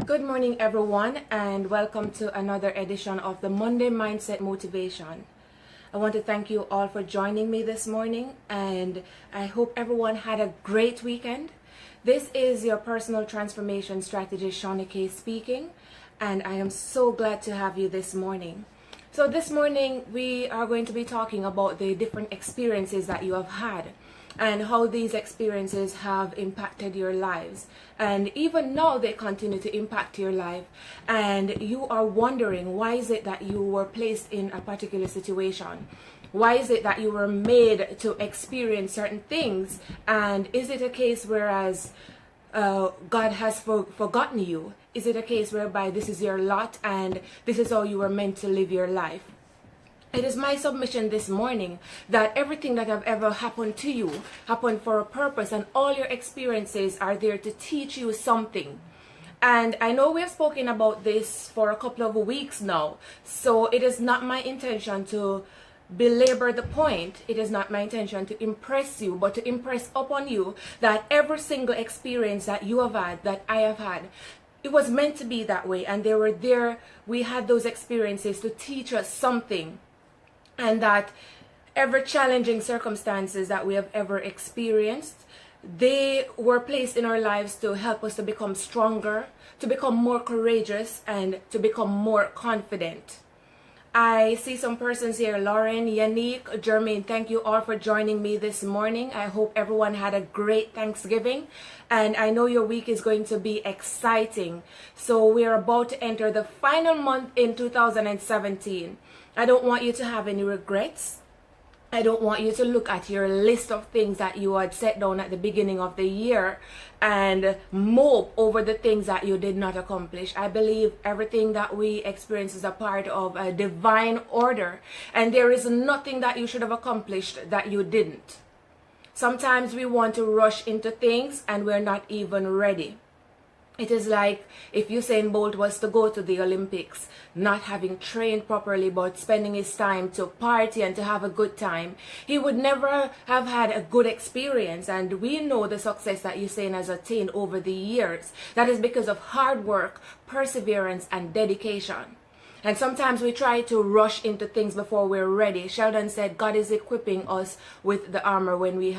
Good morning, everyone, and welcome to another edition of the Monday Mindset Motivation. I want to thank you all for joining me this morning, and I hope everyone had a great weekend. This is your personal transformation strategist, Shauna-Kaye speaking, and I am so glad to have you this morning. So this morning, we are going to be talking about the different experiences that you have had and how these experiences have impacted your lives. And even now they continue to impact your life, and you are wondering, why is it that you were placed in a particular situation? Why is it that you were made to experience certain things? And is it a case whereas God has forgotten you? Is it a case whereby this is your lot and this is how you were meant to live your life? It is my submission this morning that everything that have ever happened to you happened for a purpose, and all your experiences are there to teach you something. And I know we have spoken about this for a couple of weeks now, so it is not my intention to belabor the point. It is not my intention to impress you, but to impress upon you that every single experience that you have had, that I have had, it was meant to be that way, and we had those experiences to teach us something. And that every challenging circumstances that we have ever experienced, they were placed in our lives to help us to become stronger, to become more courageous, and to become more confident. I see some persons here: Lauren, Yannick, Jermaine. Thank you all for joining me this morning. I hope everyone had a great Thanksgiving, and I know your week is going to be exciting. So we are about to enter the final month in 2017. I don't want you to have any regrets. I don't want you to look at your list of things that you had set down at the beginning of the year and mope over the things that you did not accomplish. I believe everything that we experience is a part of a divine order, and there is nothing that you should have accomplished that you didn't. Sometimes we want to rush into things and we're not even ready. It is like if Usain Bolt was to go to the Olympics, not having trained properly, but spending his time to party and to have a good time, he would never have had a good experience. And we know the success that Usain has attained over the years. That is because of hard work, perseverance, and dedication. And sometimes we try to rush into things before we're ready. Sheldon said God is equipping us with the armor when we're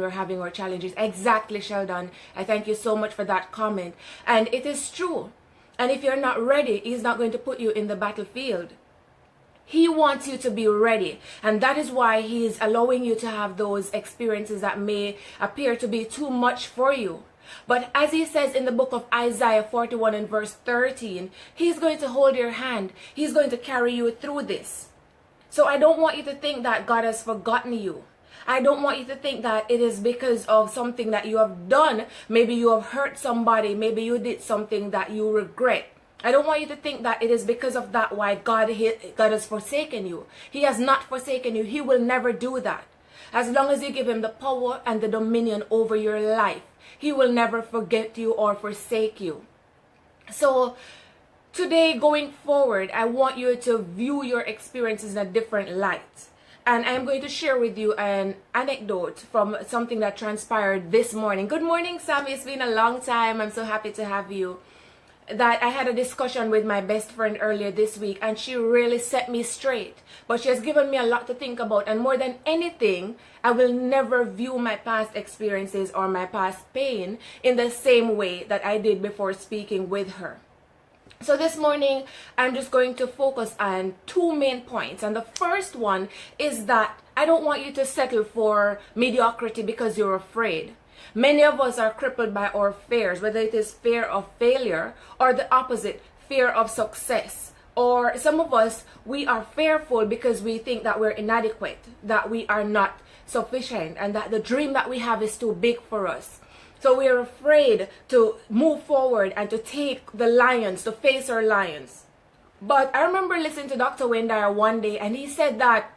having our challenges. Exactly, Sheldon. I thank you so much for that comment. And it is true. And if you're not ready, He's not going to put you in the battlefield. He wants you to be ready. And that is why He is allowing you to have those experiences that may appear to be too much for you. But as He says in the book of Isaiah 41 and verse 13, He's going to hold your hand. He's going to carry you through this. So I don't want you to think that God has forgotten you. I don't want you to think that it is because of something that you have done. Maybe you have hurt somebody. Maybe you did something that you regret. I don't want you to think that it is because of that why God has forsaken you. He has not forsaken you. He will never do that. As long as you give Him the power and the dominion over your life, He will never forget you or forsake you. So today, going forward, I want you to view your experiences in a different light. And I'm going to share with you an anecdote from something that transpired this morning. Good morning, Sammy. It's been a long time. I'm so happy to have you. That I had a discussion with my best friend earlier this week, and she really set me straight. But she has given me a lot to think about, and more than anything, I will never view my past experiences or my past pain in the same way that I did before speaking with her. So this morning, I'm just going to focus on two main points. And the first one is that I don't want you to settle for mediocrity because you're afraid. Many of us are crippled by our fears, whether it is fear of failure or the opposite, fear of success. Or some of us, we are fearful because we think that we're inadequate, that we are not sufficient, and that the dream that we have is too big for us. So we are afraid to move forward and to take the lions, to face our lions. But I remember listening to Dr. Wayne Dyer one day, and he said that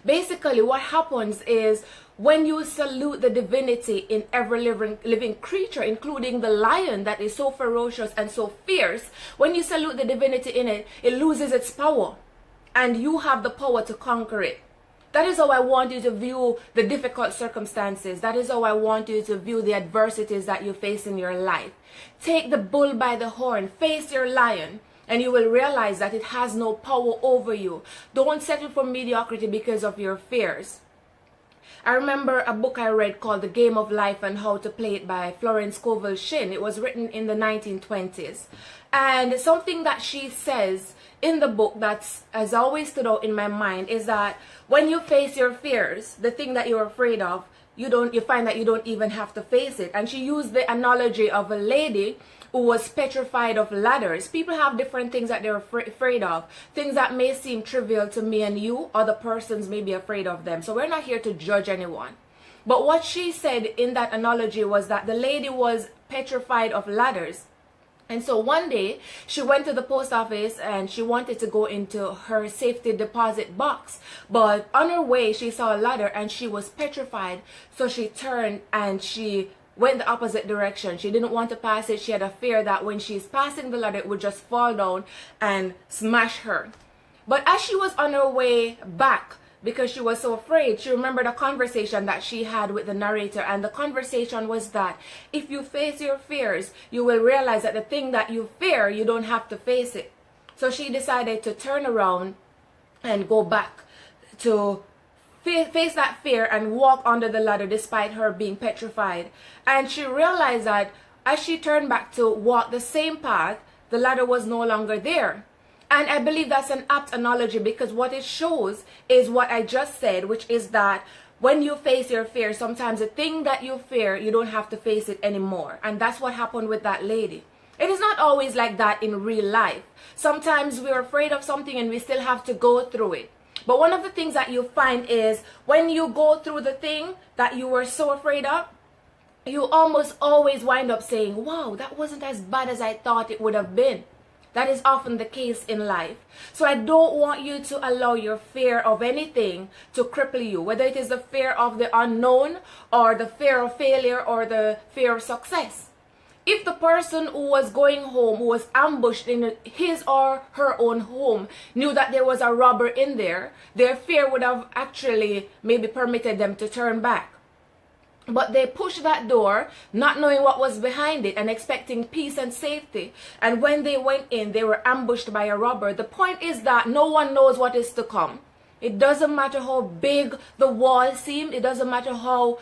basically what happens is when you salute the divinity in every living creature, including the lion that is so ferocious and so fierce, when you salute the divinity in it, it loses its power. And you have the power to conquer it. That is how I want you to view the difficult circumstances. That is how I want you to view the adversities that you face in your life. Take the bull by the horn, face your lion, and you will realize that it has no power over you. Don't settle for mediocrity because of your fears. I remember a book I read called The Game of Life and How to Play It by Florence Scovel Shinn. It was written in the 1920s. And something that she says in the book that has always stood out in my mind is that when you face your fears, the thing that you're afraid of, you find that you don't even have to face it. And she used the analogy of a lady who was petrified of ladders. People have different things that they're afraid of. Things that may seem trivial to me and you, other persons may be afraid of them. So we're not here to judge anyone. But what she said in that analogy was that the lady was petrified of ladders. And so one day she went to the post office and she wanted to go into her safety deposit box. But on her way, she saw a ladder and she was petrified. So she turned and she went the opposite direction. She didn't want to pass it. She had a fear that when she's passing the ladder, it would just fall down and smash her. But as she was on her way back, because she was so afraid, she remembered a conversation that she had with the narrator. And the conversation was that if you face your fears, you will realize that the thing that you fear, you don't have to face it. So she decided to turn around and go back to face that fear and walk under the ladder despite her being petrified. And she realized that as she turned back to walk the same path, the ladder was no longer there. And I believe that's an apt analogy because what it shows is what I just said, which is that when you face your fear, sometimes the thing that you fear, you don't have to face it anymore. And that's what happened with that lady. It is not always like that in real life. Sometimes we're afraid of something and we still have to go through it. But one of the things that you find is when you go through the thing that you were so afraid of, you almost always wind up saying, wow, that wasn't as bad as I thought it would have been. That is often the case in life. So I don't want you to allow your fear of anything to cripple you, whether it is the fear of the unknown or the fear of failure or the fear of success. If the person who was going home, who was ambushed in his or her own home, knew that there was a robber in there, their fear would have actually maybe permitted them to turn back. But they pushed that door, not knowing what was behind it and expecting peace and safety. And when they went in, they were ambushed by a robber. The point is that no one knows what is to come. It doesn't matter how big the wall seemed. It doesn't matter how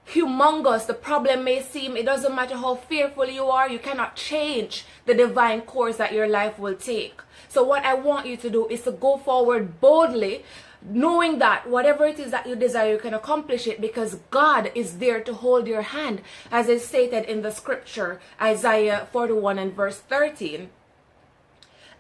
humongous the problem may seem. It doesn't matter how fearful you are. You cannot change the divine course that your life will take. So what I want you to do is to go forward boldly, knowing that whatever it is that you desire, you can accomplish it because God is there to hold your hand, as is stated in the scripture, Isaiah 41 and verse 13.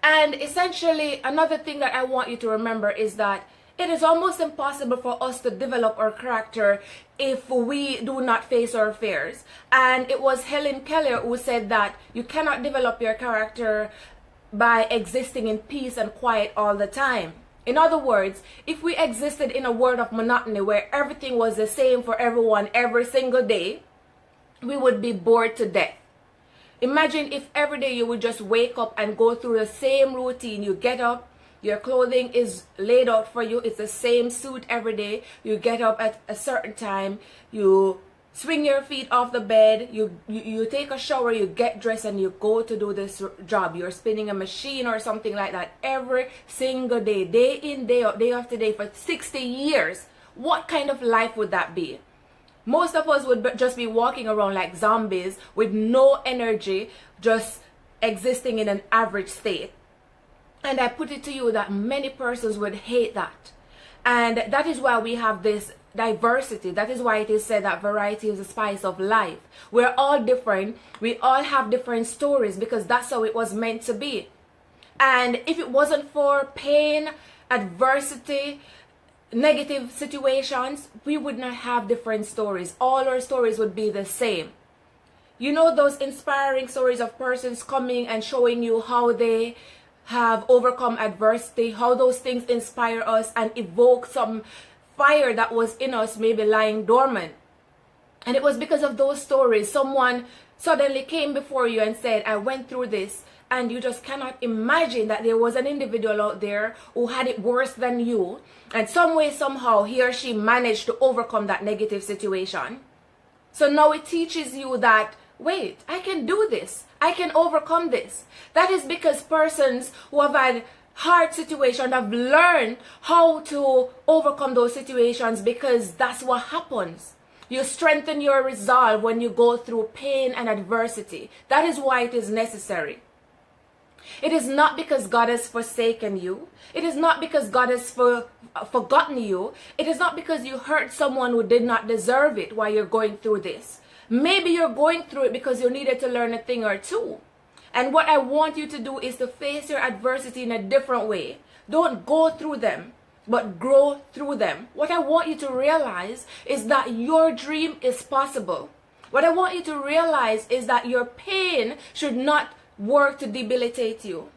And essentially, another thing that I want you to remember is that it is almost impossible for us to develop our character if we do not face our fears. And it was Helen Keller who said that you cannot develop your character by existing in peace and quiet all the time. In other words, if we existed in a world of monotony where everything was the same for everyone every single day, we would be bored to death. Imagine if every day you would just wake up and go through the same routine. You get up, your clothing is laid out for you, it's the same suit every day. You get up at a certain time, you swing your feet off the bed, you take a shower, you get dressed and you go to do this job. You're spinning a machine or something like that every single day, day in, day out, day after day for 60 years. What kind of life would that be? Most of us would just be walking around like zombies with no energy, just existing in an average state. And I put it to you that many persons would hate that. And that is why we have this diversity. That is why it is said that variety is the spice of life. We're all different. We all have different stories because that's how it was meant to be. And if it wasn't for pain, adversity, negative situations, we would not have different stories. All our stories would be the same. You know those inspiring stories of persons coming and showing you how they have overcome adversity, how those things inspire us and evoke some fire that was in us maybe lying dormant. And it was because of those stories someone suddenly came before you and said, I went through this, and you just cannot imagine that there was an individual out there who had it worse than you, and some way, somehow, he or she managed to overcome that negative situation. So now it teaches you that, wait, I can do this. I can overcome this. That is because persons who have had hard situations have learned how to overcome those situations, because that's what happens. You strengthen your resolve when you go through pain and adversity. That is why it is necessary. It is not because God has forsaken you. It is not because God has forgotten you. It is not because you hurt someone who did not deserve it while you're going through this. Maybe you're going through it because you needed to learn a thing or two. And what I want you to do is to face your adversity in a different way. Don't go through them, but grow through them. What I want you to realize is that your dream is possible. What I want you to realize is that your pain should not work to debilitate you.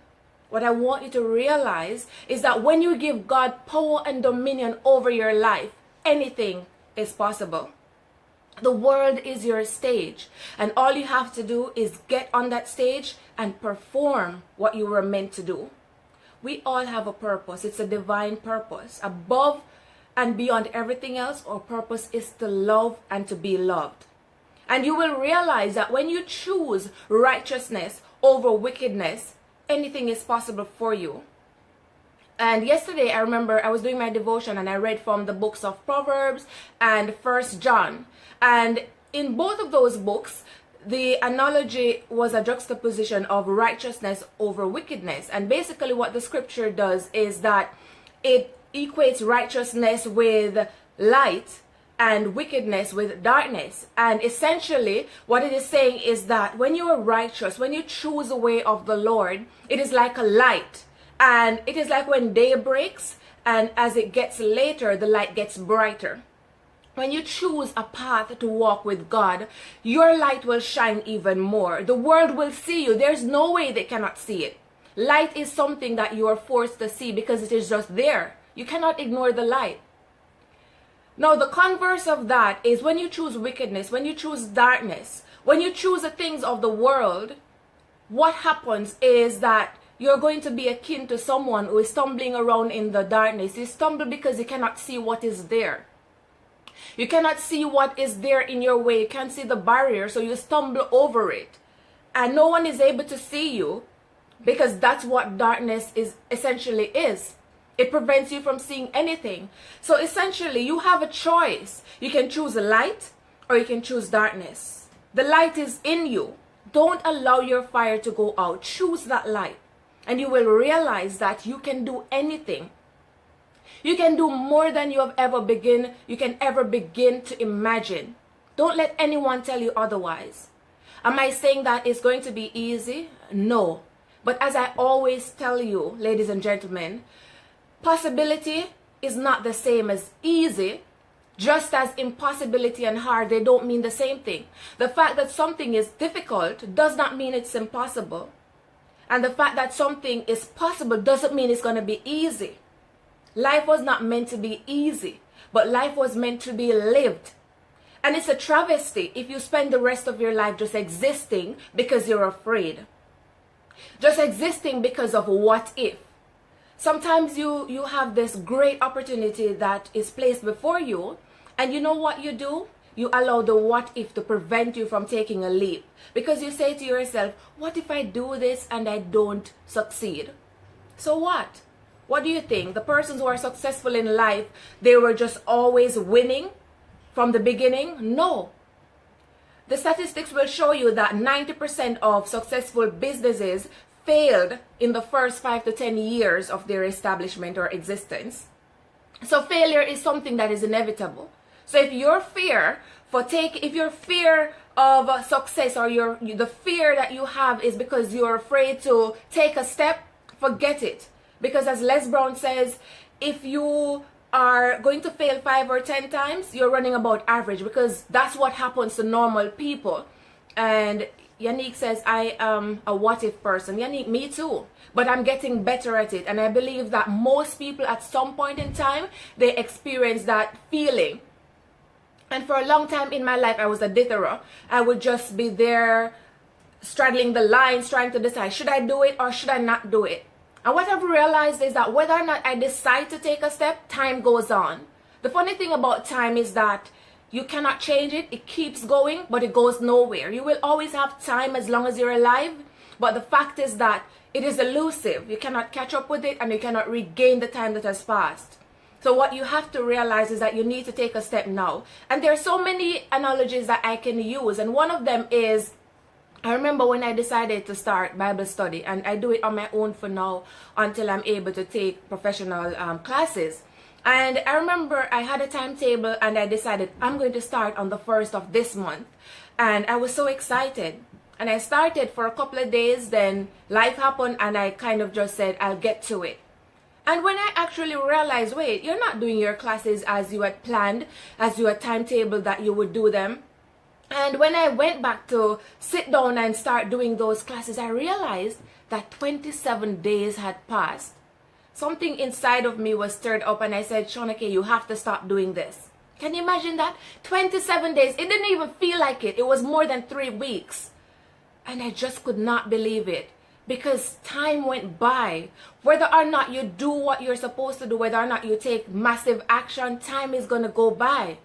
What I want you to realize is that when you give God power and dominion over your life, anything is possible. The world is your stage, and all you have to do is get on that stage and perform what you were meant to do. We all have a purpose. It's a divine purpose. Above and beyond everything else, our purpose is to love and to be loved. And you will realize that when you choose righteousness over wickedness, anything is possible for you. And yesterday, I remember I was doing my devotion and I read from the books of Proverbs and 1 John. And in both of those books, the analogy was a juxtaposition of righteousness over wickedness. And basically what the scripture does is that it equates righteousness with light and wickedness with darkness. And essentially what it is saying is that when you are righteous, when you choose the way of the Lord, it is like a light. And it is like when day breaks, and as it gets later, the light gets brighter. When you choose a path to walk with God, your light will shine even more. The world will see you. There's no way they cannot see it. Light is something that you are forced to see because it is just there. You cannot ignore the light. Now, the converse of that is when you choose wickedness, when you choose darkness, when you choose the things of the world, what happens is that you're going to be akin to someone who is stumbling around in the darkness. You stumble because you cannot see what is there. You cannot see what is there in your way. You can't see the barrier, so you stumble over it. And no one is able to see you because that's what darkness is essentially is. It prevents you from seeing anything. So essentially, you have a choice. You can choose light or you can choose darkness. The light is in you. Don't allow your fire to go out. Choose that light. And you will realize that you can do anything. You can do more than you can ever begin to imagine. Don't let anyone tell you otherwise. Am I saying that it's going to be easy? No. But as I always tell you, ladies and gentlemen, possibility is not the same as easy. Just as impossibility and hard, they don't mean the same thing. The fact that something is difficult does not mean it's impossible. And the fact that something is possible doesn't mean it's going to be easy. Life was not meant to be easy, but life was meant to be lived. And it's a travesty if you spend the rest of your life just existing because you're afraid. Just existing because of what if. Sometimes you have this great opportunity that is placed before you, and you know what you do? You allow the what if to prevent you from taking a leap. Because you say to yourself, what if I do this and I don't succeed? So what? What do you think? The persons who are successful in life, they were just always winning from the beginning? No. The statistics will show you that 90% of successful businesses failed in the first 5 to 10 years of their establishment or existence. So failure is something that is inevitable. So if your fear of success or the fear that you have is because you're afraid to take a step, forget it. Because as Les Brown says, if you are going to fail 5 or 10 times, you're running about average, because that's what happens to normal people. And Yannick says, I am a what if person. Yannick, me too. But I'm getting better at it. And I believe that most people at some point in time, they experience that feeling. And for a long time in my life, I was a ditherer. I would just be there straddling the lines, trying to decide, should I do it or should I not do it? And what I've realized is that whether or not I decide to take a step, time goes on. The funny thing about time is that you cannot change it. It keeps going, but it goes nowhere. You will always have time as long as you're alive. But the fact is that it is elusive. You cannot catch up with it and you cannot regain the time that has passed. So what you have to realize is that you need to take a step now. And there are so many analogies that I can use. And one of them is, I remember when I decided to start Bible study, and I do it on my own for now until I'm able to take professional classes. And I remember I had a timetable and I decided I'm going to start on the 1st of this month. And I was so excited. And I started for a couple of days, then life happened and I kind of just said, I'll get to it. And when I actually realized, wait, you're not doing your classes as you had planned, as you had timetable that you would do them. And when I went back to sit down and start doing those classes, I realized that 27 days had passed. Something inside of me was stirred up and I said, Shauna-Kaye, you have to stop doing this. Can you imagine that? 27 days. It didn't even feel like it. It was more than 3 weeks. And I just could not believe it because time went by. Whether or not you do what you're supposed to do, whether or not you take massive action, time is going to go by.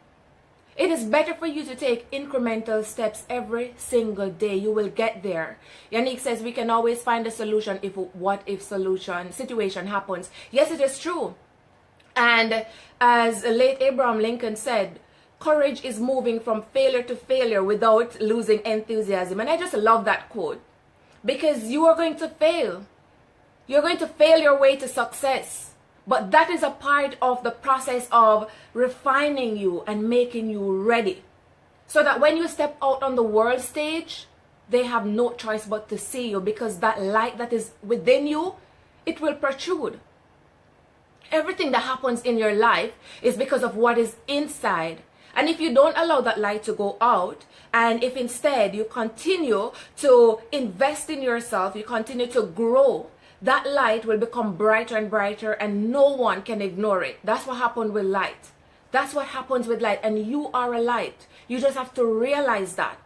It is better for you to take incremental steps every single day. You will get there. Yannick says we can always find a solution if what if situation happens. Yes, it is true. And as late Abraham Lincoln said, courage is moving from failure to failure without losing enthusiasm. And I just love that quote because you are going to fail. You're going to fail your way to success. But that is a part of the process of refining you and making you ready. So that when you step out on the world stage, they have no choice but to see you because that light that is within you, it will protrude. Everything that happens in your life is because of what is inside. And if you don't allow that light to go out, and if instead you continue to invest in yourself, you continue to grow, that light will become brighter and brighter and no one can ignore it. That's what happened with light. That's what happens with light, and you are a light. You just have to realize that.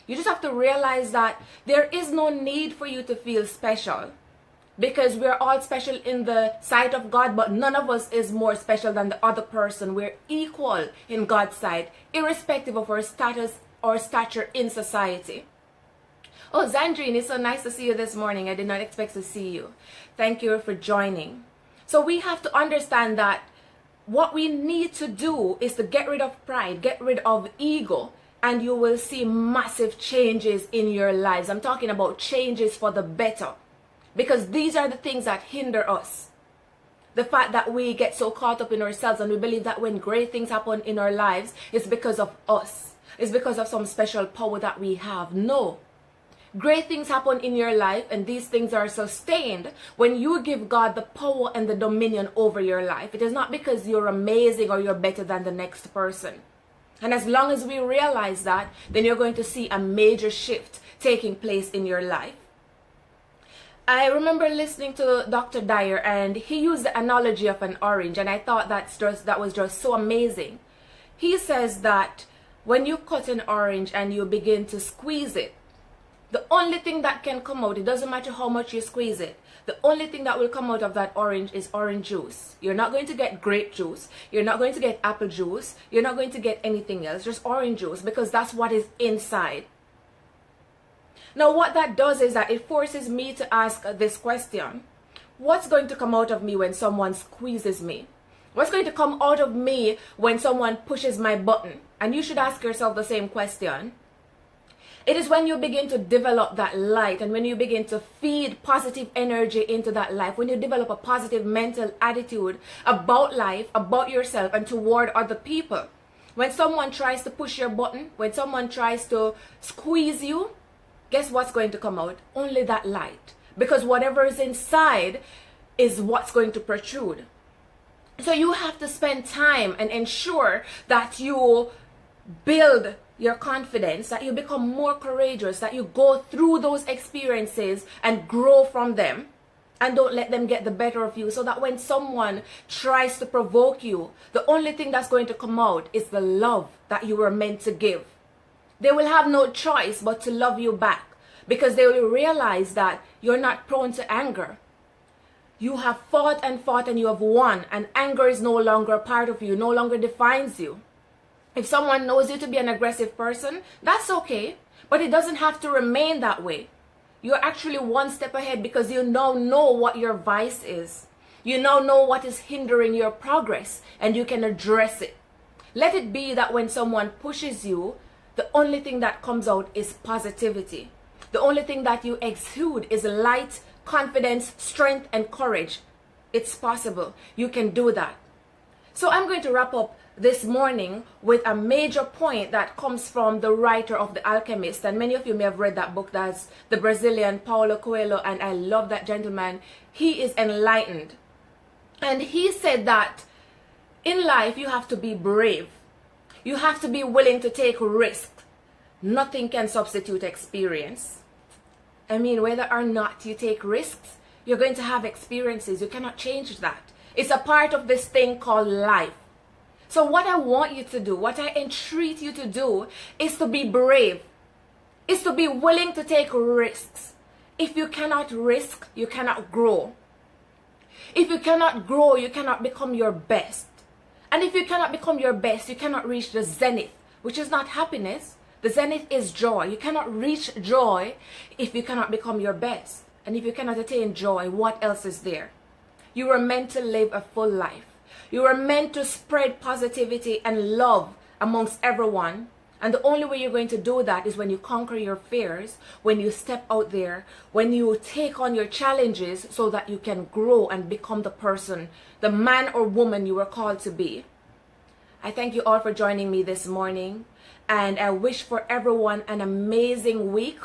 You just have to realize that there is no need for you to feel special because we're all special in the sight of God, but none of us is more special than the other person. We're equal in God's sight, irrespective of our status or stature in society. Oh, Zandrine, it's so nice to see you this morning. I did not expect to see you. Thank you for joining. So we have to understand that what we need to do is to get rid of pride, get rid of ego, and you will see massive changes in your lives. I'm talking about changes for the better, because these are the things that hinder us. The fact that we get so caught up in ourselves and we believe that when great things happen in our lives, it's because of us. It's because of some special power that we have. No. Great things happen in your life, and these things are sustained when you give God the power and the dominion over your life. It is not because you're amazing or you're better than the next person. And as long as we realize that, then you're going to see a major shift taking place in your life. I remember listening to Dr. Dyer, and he used the analogy of an orange, and I thought that was just so amazing. He says that when you cut an orange and you begin to squeeze it, the only thing that can come out, it doesn't matter how much you squeeze it, the only thing that will come out of that orange is orange juice. You're not going to get grape juice. You're not going to get apple juice. You're not going to get anything else, just orange juice, because that's what is inside. Now, what that does is that it forces me to ask this question. What's going to come out of me when someone squeezes me? What's going to come out of me when someone pushes my button? And you should ask yourself the same question. It is when you begin to develop that light and when you begin to feed positive energy into that life, when you develop a positive mental attitude about life, about yourself, and toward other people. When someone tries to push your button, when someone tries to squeeze you, guess what's going to come out? Only that light. Because whatever is inside is what's going to protrude. So you have to spend time and ensure that you build your confidence, that you become more courageous, that you go through those experiences and grow from them and don't let them get the better of you, so that when someone tries to provoke you, the only thing that's going to come out is the love that you were meant to give. They will have no choice but to love you back, because they will realize that you're not prone to anger. You have fought and you have won, and anger is no longer a part of you, no longer defines you. If someone knows you to be an aggressive person, that's okay, but it doesn't have to remain that way. You're actually one step ahead, because you now know what your vice is. You now know what is hindering your progress, and you can address it. Let it be that when someone pushes you, the only thing that comes out is positivity. The only thing that you exude is light, confidence, strength, and courage. It's possible. You can do that. So I'm going to wrap up this morning with a major point that comes from the writer of The Alchemist. And many of you may have read that book. That's the Brazilian Paulo Coelho. And I love that gentleman. He is enlightened. And he said that in life you have to be brave. You have to be willing to take risks. Nothing can substitute experience. I mean, whether or not you take risks, you're going to have experiences. You cannot change that. It's a part of this thing called life. So what I want you to do, what I entreat you to do, is to be brave. Is to be willing to take risks. If you cannot risk, you cannot grow. If you cannot grow, you cannot become your best. And if you cannot become your best, you cannot reach the zenith, which is not happiness. The zenith is joy. You cannot reach joy if you cannot become your best. And if you cannot attain joy, what else is there? You were meant to live a full life. You were meant to spread positivity and love amongst everyone. And the only way you're going to do that is when you conquer your fears, when you step out there, when you take on your challenges so that you can grow and become the person, the man or woman you were called to be. I thank you all for joining me this morning. And I wish for everyone an amazing week.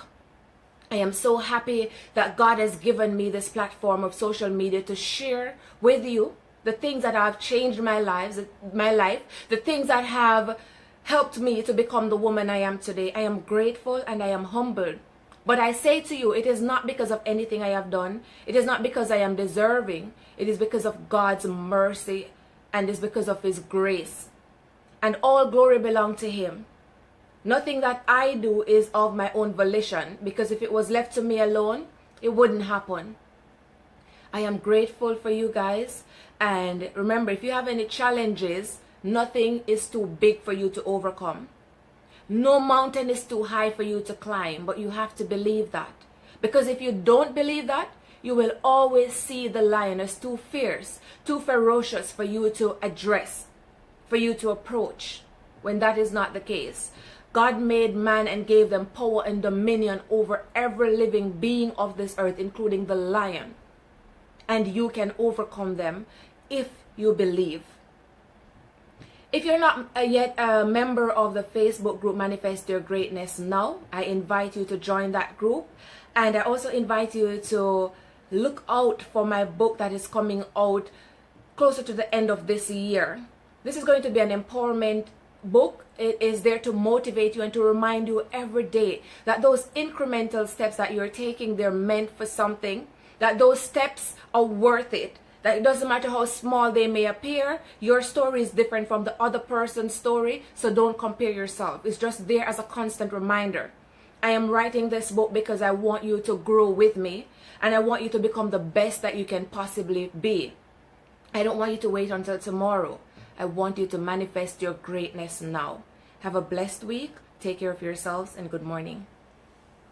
I am so happy that God has given me this platform of social media to share with you the things that have changed my life, the things that have helped me to become the woman I am today. I am grateful and I am humbled. But I say to you, it is not because of anything I have done. It is not because I am deserving. It is because of God's mercy, and it's because of His grace. And all glory belongs to Him. Nothing that I do is of my own volition, because if it was left to me alone, it wouldn't happen. I am grateful for you guys. And remember, if you have any challenges, nothing is too big for you to overcome. No mountain is too high for you to climb, but you have to believe that. Because if you don't believe that, you will always see the lion as too fierce, too ferocious for you to address, for you to approach, when that is not the case. God made man and gave them power and dominion over every living being of this earth, including the lion. And you can overcome them if you believe. If you're not yet a member of the Facebook group Manifest Your Greatness Now, I invite you to join that group. And I also invite you to look out for my book that is coming out closer to the end of this year. This is going to be an empowerment book. It is there to motivate you and to remind you every day that those incremental steps that you're taking, they're meant for something, that those steps are worth it, that it doesn't matter how small they may appear. Your story is different from the other person's story, so don't compare yourself. It's just there as a constant reminder. I am writing this book because I want you to grow with me, and I want you to become the best that you can possibly be. I don't want you to wait until tomorrow. I want you to manifest your greatness now. Have a blessed week. Take care of yourselves, and good morning.